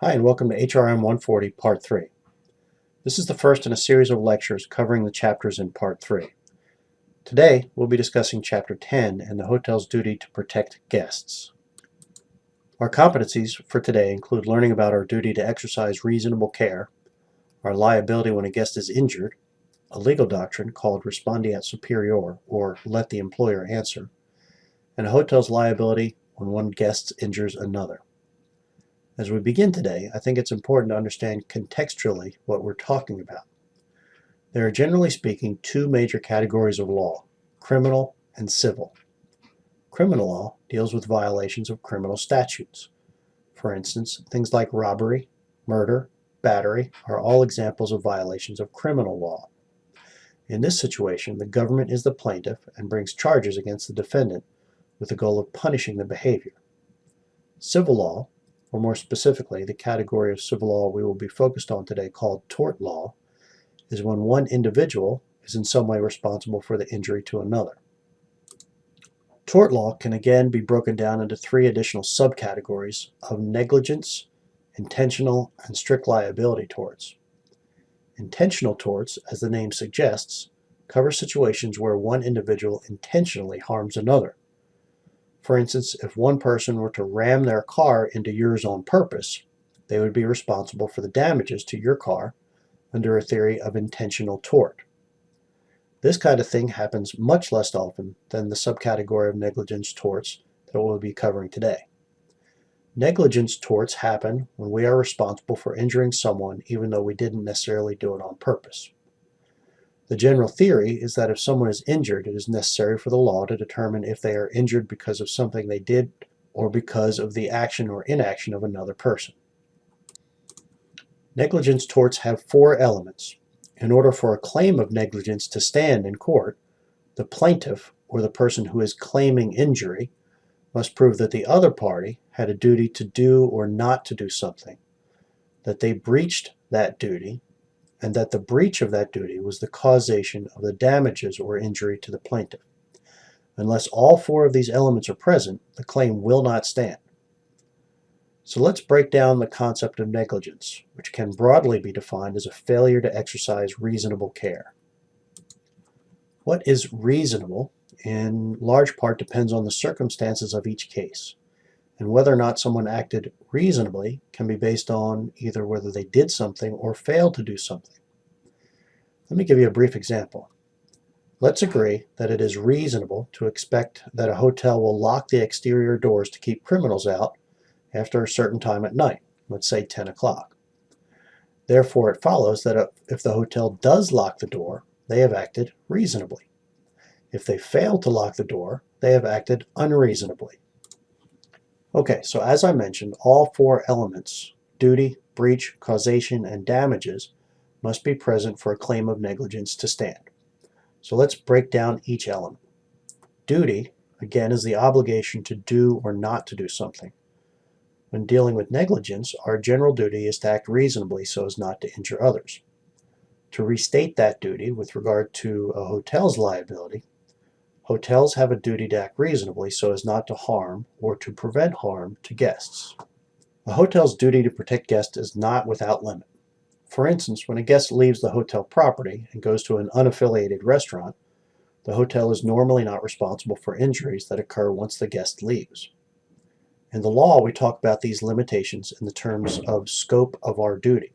Hi, and welcome to HRM 140, Part 3. This is the first in a series of lectures covering the chapters in Part 3. Today, we'll be discussing Chapter 10 and the hotel's duty to protect guests. Our competencies for today include learning about our duty to exercise reasonable care, our liability when a guest is injured, a legal doctrine called respondeat superior, or let the employer answer, and a hotel's liability when one guest injures another. As we begin today, I think it's important to understand contextually what we're talking about. There are, generally speaking, two major categories of law: criminal and civil. Criminal law deals with violations of criminal statutes. For instance, things like robbery, murder, battery are all examples of violations of criminal law. In this situation, the government is the plaintiff and brings charges against the defendant with the goal of punishing the behavior. Civil law, or more specifically, the category of civil law we will be focused on today called tort law, is when one individual is in some way responsible for the injury to another. Tort law can again be broken down into three additional subcategories of negligence, intentional, and strict liability torts. Intentional torts, as the name suggests, cover situations where one individual intentionally harms another. For instance, if one person were to ram their car into yours on purpose, they would be responsible for the damages to your car under a theory of intentional tort. This kind of thing happens much less often than the subcategory of negligence torts that we'll be covering today. Negligence torts happen when we are responsible for injuring someone even though we didn't necessarily do it on purpose. The general theory is that if someone is injured, it is necessary for the law to determine if they are injured because of something they did or because of the action or inaction of another person. Negligence torts have four elements. In order for a claim of negligence to stand in court, the plaintiff, or the person who is claiming injury, must prove that the other party had a duty to do or not to do something, that they breached that duty, and that the breach of that duty was the causation of the damages or injury to the plaintiff. Unless all four of these elements are present, the claim will not stand. So let's break down the concept of negligence, which can broadly be defined as a failure to exercise reasonable care. What is reasonable, in large part, depends on the circumstances of each case, and whether or not someone acted reasonably can be based on either whether they did something or failed to do something. Let me give you a brief example. Let's agree that it is reasonable to expect that a hotel will lock the exterior doors to keep criminals out after a certain time at night, let's say 10 o'clock. Therefore, it follows that if the hotel does lock the door, they have acted reasonably. If they fail to lock the door, they have acted unreasonably. Okay, so as I mentioned, all four elements, duty, breach, causation, and damages, must be present for a claim of negligence to stand. So let's break down each element. Duty, again, is the obligation to do or not to do something. When dealing with negligence, our general duty is to act reasonably so as not to injure others. To restate that duty with regard to a hotel's liability, hotels have a duty to act reasonably so as not to harm or to prevent harm to guests. A hotel's duty to protect guests is not without limit. For instance, when a guest leaves the hotel property and goes to an unaffiliated restaurant, the hotel is normally not responsible for injuries that occur once the guest leaves. In the law, we talk about these limitations in the terms of scope of our duty.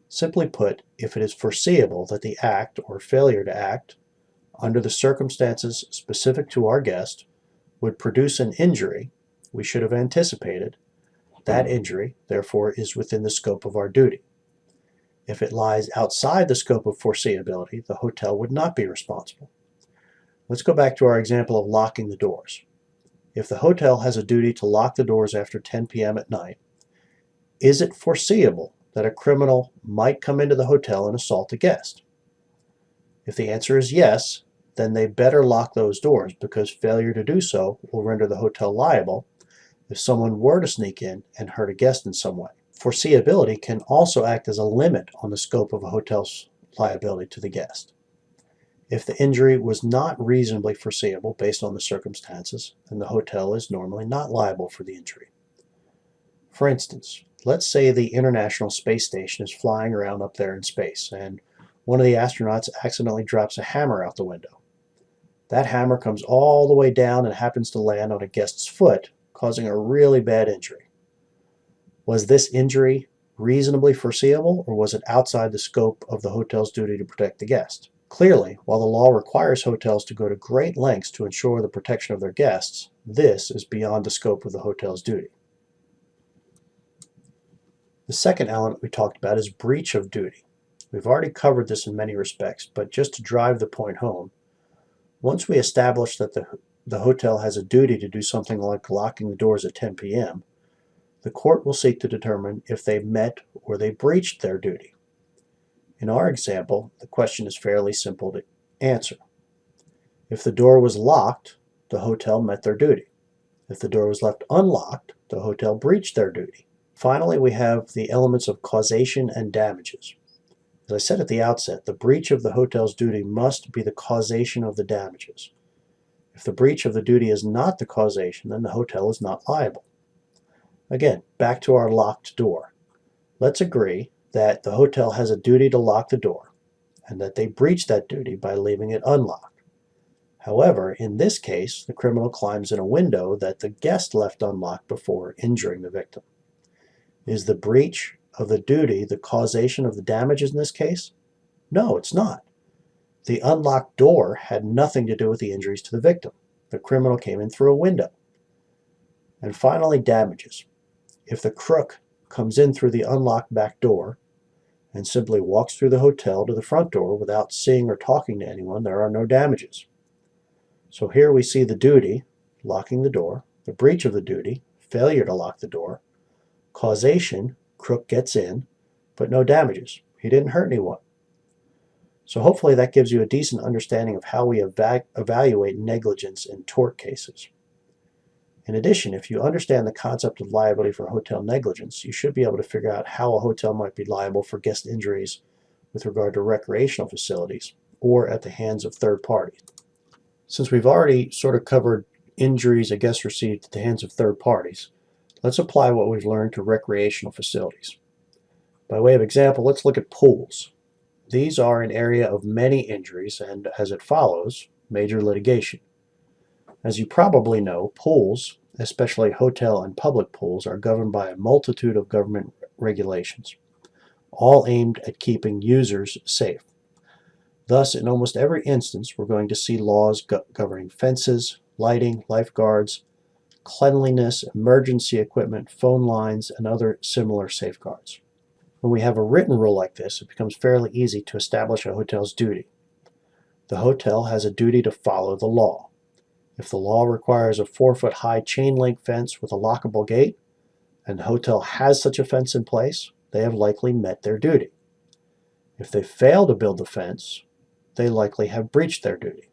Simply put, if it is foreseeable that the act or failure to act, under the circumstances specific to our guest, would produce an injury we should have anticipated, that injury, therefore, is within the scope of our duty. If it lies outside the scope of foreseeability, the hotel would not be responsible. Let's go back to our example of locking the doors. If the hotel has a duty to lock the doors after 10 p.m. at night, is it foreseeable that a criminal might come into the hotel and assault a guest? If the answer is yes, then they better lock those doors because failure to do so will render the hotel liable if someone were to sneak in and hurt a guest in some way. Foreseeability can also act as a limit on the scope of a hotel's liability to the guest. If the injury was not reasonably foreseeable based on the circumstances, then the hotel is normally not liable for the injury. For instance, Let's say the International Space Station is flying around up there in space, and one of the astronauts accidentally drops a hammer out the window. That hammer comes all the way down and happens to land on a guest's foot, causing a really bad injury. Was this injury reasonably foreseeable, or was it outside the scope of the hotel's duty to protect the guest? Clearly, while the law requires hotels to go to great lengths to ensure the protection of their guests, this is beyond the scope of the hotel's duty. The second element we talked about is breach of duty. We've already covered this in many respects, but just to drive the point home, once we establish that the hotel has a duty to do something like locking the doors at 10 p.m., the court will seek to determine if they met or they breached their duty. In our example, the question is fairly simple to answer. If the door was locked, the hotel met their duty. If the door was left unlocked, the hotel breached their duty. Finally, we have the elements of causation and damages. As I said at the outset, the breach of the hotel's duty must be the causation of the damages. If the breach of the duty is not the causation, then the hotel is not liable. Again, back to our locked door. Let's agree that the hotel has a duty to lock the door, and that they breached that duty by leaving it unlocked. However, in this case, the criminal climbs in a window that the guest left unlocked before injuring the victim. Is the breach of the duty the causation of the damages in this case? No, it's not. The unlocked door had nothing to do with the injuries to the victim. The criminal came in through a window. And finally, damages. If the crook comes in through the unlocked back door and simply walks through the hotel to the front door without seeing or talking to anyone, there are no damages. So here we see the duty, locking the door, the breach of the duty, failure to lock the door, causation, crook gets in, but no damages. He didn't hurt anyone. So hopefully that gives you a decent understanding of how we evaluate negligence in tort cases. In addition, if you understand the concept of liability for hotel negligence, you should be able to figure out how a hotel might be liable for guest injuries with regard to recreational facilities or at the hands of third parties. Since we've already sort of covered injuries a guest received at the hands of third parties, let's apply what we've learned to recreational facilities. By way of example, let's look at pools. These are an area of many injuries and, as it follows, major litigation. As you probably know, pools, especially hotel and public pools, are governed by a multitude of government regulations, all aimed at keeping users safe. Thus, in almost every instance, we're going to see laws governing fences, lighting, lifeguards, cleanliness, emergency equipment, phone lines, and other similar safeguards. When we have a written rule like this, it becomes fairly easy to establish a hotel's duty. The hotel has a duty to follow the law. If the law requires a 4-foot-high chain-link fence with a lockable gate, and the hotel has such a fence in place, they have likely met their duty. If they fail to build the fence, they likely have breached their duty.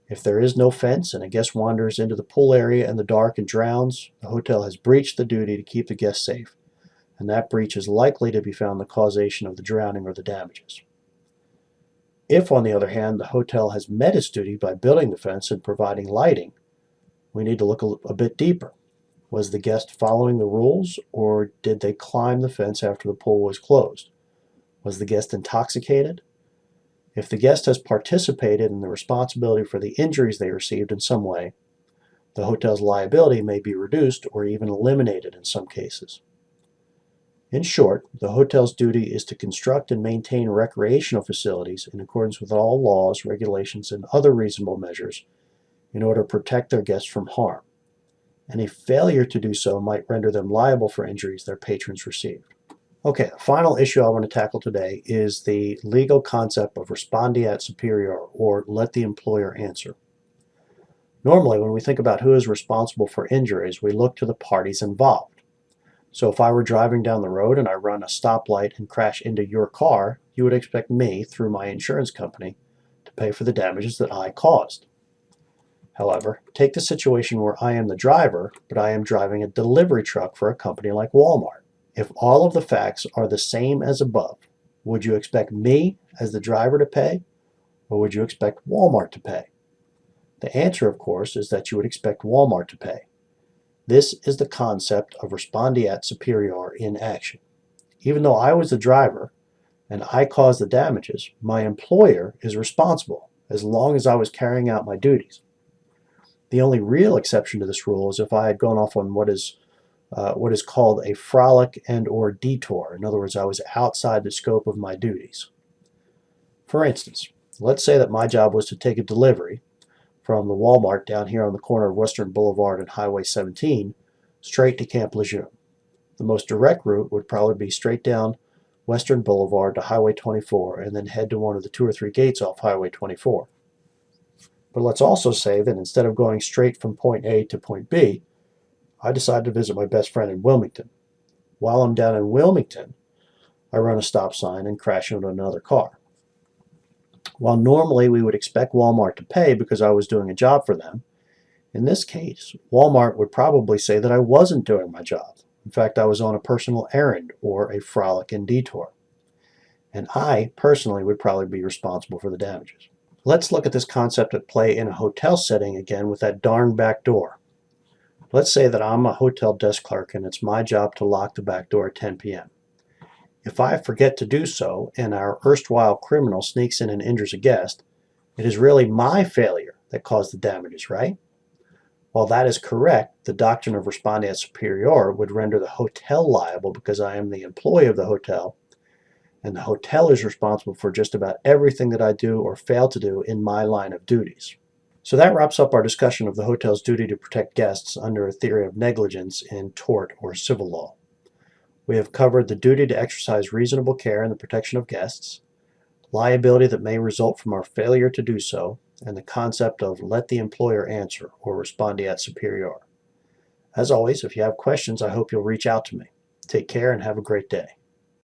If there is no fence and a guest wanders into the pool area in the dark and drowns, the hotel has breached the duty to keep the guest safe, and that breach is likely to be found the causation of the drowning or the damages. If, on the other hand, the hotel has met its duty by building the fence and providing lighting, we need to look a bit deeper. Was the guest following the rules, or did they climb the fence after the pool was closed? Was the guest intoxicated? If the guest has participated in the responsibility for the injuries they received in some way, the hotel's liability may be reduced or even eliminated in some cases. In short, the hotel's duty is to construct and maintain recreational facilities in accordance with all laws, regulations, and other reasonable measures in order to protect their guests from harm. Any failure to do so might render them liable for injuries their patrons received. Okay, the final issue I want to tackle today is the legal concept of respondeat superior, or let the employer answer. Normally, when we think about who is responsible for injuries, we look to the parties involved. So if I were driving down the road and I run a stoplight and crash into your car, you would expect me, through my insurance company, to pay for the damages that I caused. However, take the situation where I am the driver, but I am driving a delivery truck for a company like Walmart. If all of the facts are the same as above, would you expect me, as the driver, to pay, or would you expect Walmart to pay? The answer, of course, is that you would expect Walmart to pay. This is the concept of respondeat superior in action. Even though I was the driver and I caused the damages, my employer is responsible as long as I was carrying out my duties. The only real exception to this rule is if I had gone off on what is called a frolic and or detour. In other words, I was outside the scope of my duties. For instance, let's say that my job was to take a delivery from the Walmart down here on the corner of Western Boulevard and Highway 17 straight to Camp Lejeune. The most direct route would probably be straight down Western Boulevard to Highway 24 and then head to one of the 2 or 3 gates off Highway 24. But let's also say that instead of going straight from point A to point B, I decided to visit my best friend in Wilmington. While I'm down in Wilmington, I run a stop sign and crash into another car. While normally we would expect Walmart to pay because I was doing a job for them, in this case, Walmart would probably say that I wasn't doing my job. In fact, I was on a personal errand or a frolic and detour. And I personally would probably be responsible for the damages. Let's look at this concept at play in a hotel setting again with that darn back door. Let's say that I'm a hotel desk clerk and it's my job to lock the back door at 10 p.m. If I forget to do so and our erstwhile criminal sneaks in and injures a guest, it is really my failure that caused the damages, right? While that is correct, the doctrine of respondeat superior would render the hotel liable because I am the employee of the hotel, and the hotel is responsible for just about everything that I do or fail to do in my line of duties. So that wraps up our discussion of the hotel's duty to protect guests under a theory of negligence in tort or civil law. We have covered the duty to exercise reasonable care in the protection of guests, liability that may result from our failure to do so, and the concept of let the employer answer or respondeat superior. As always, if you have questions, I hope you'll reach out to me. Take care and have a great day.